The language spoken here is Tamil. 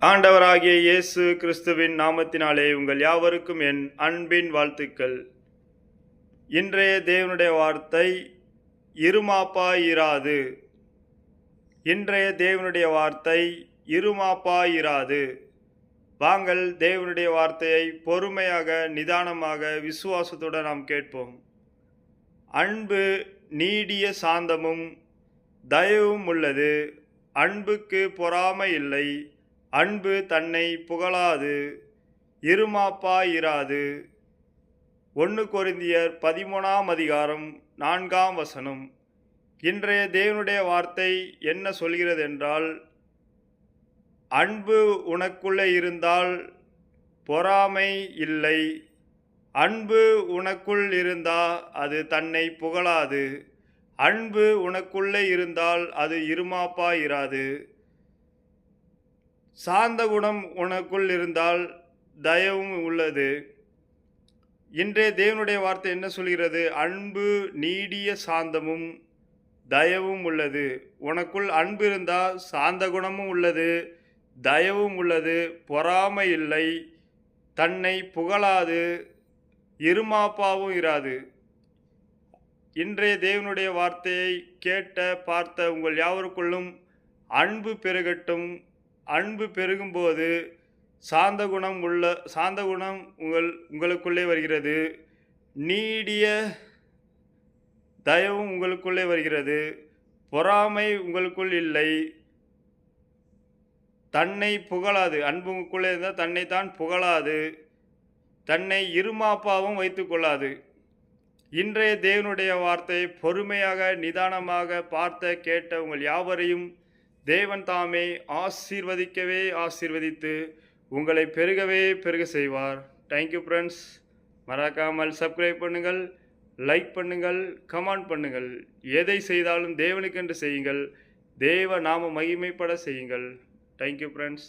ஆண்டவராகிய இயேசு கிறிஸ்துவின் நாமத்தினாலே உங்கள் யாவருக்கும் என் அன்பின் வாழ்த்துக்கள். இன்றைய தேவனுடைய வார்த்தை இருமாப்பாயிராது. இன்றைய தேவனுடைய வார்த்தை இருமாப்பாயிராது. வாங்கள் தேவனுடைய வார்த்தையை பொறுமையாக நிதானமாக விசுவாசத்துடன் நாம் கேட்போம். அன்பு நீடிய சாந்தமும் தயவும் உள்ளது. அன்புக்கு பொறாமை இல்லை. அன்பு தன்னை புகழாது. இருமாப்பாயிராது. 1 கொரிந்தியர் 13:4 இன்றைய தேவனுடைய வார்த்தை என்ன சொல்கிறது என்றால், அன்பு உனக்குள்ளே இருந்தால் பொறாமை இல்லை. அன்பு உனக்குள் இருந்தால் அது தன்னை புகழாது. அன்பு உனக்குள்ளே இருந்தால் அது இருமாப்பாயிராது. சாந்த குணம் உனக்குள் இருந்தால் தயவும் உள்ளது. இன்றைய தேவனுடைய வார்த்தை என்ன சொல்கிறது? அன்பு நீடிய சாந்தமும் தயவும் உள்ளது. உனக்குள் அன்பு இருந்தால் சாந்த குணமும் உள்ளது, தயவும் உள்ளது, பொறாமை இல்லை, தன்னை புகழாது, இருமாப்பாவும் இராது. இன்றைய தேவனுடைய வார்த்தையை கேட்ட பார்த்த உங்கள் யாவருக்குள்ளும் அன்பு பெருகட்டும். அன்பு பெருகும்போது சாந்த குணம் உங்களுக்குள்ளே வருகிறது. நீடிய தயவும் உங்களுக்குள்ளே வருகிறது. பொறாமை உங்களுக்குள் இல்லை. தன்னை புகழாது. அன்பு உங்களுக்குள்ளே இருந்தால் தன்னைத்தான் புகழாது. தன்னை இருமாப்பாவும் வைத்து கொள்ளாது. இன்றைய தேவனுடைய வார்த்தையை பொறுமையாக நிதானமாக பார்த்த கேட்ட உங்கள் யாவரையும் தேவன் தாமே ஆசீர்வதித்து உங்களை பெருக செய்வார். Thank you friends. மறக்காமல் சப்ஸ்கிரைப் பண்ணுங்கள், லைக் பண்ணுங்கள், கமெண்ட் பண்ணுங்கள். எதை செய்தாலும் தேவனுக்கென்று செய்யுங்கள். தேவ நாம மகிமைப்பட செய்யுங்கள். Thank you friends.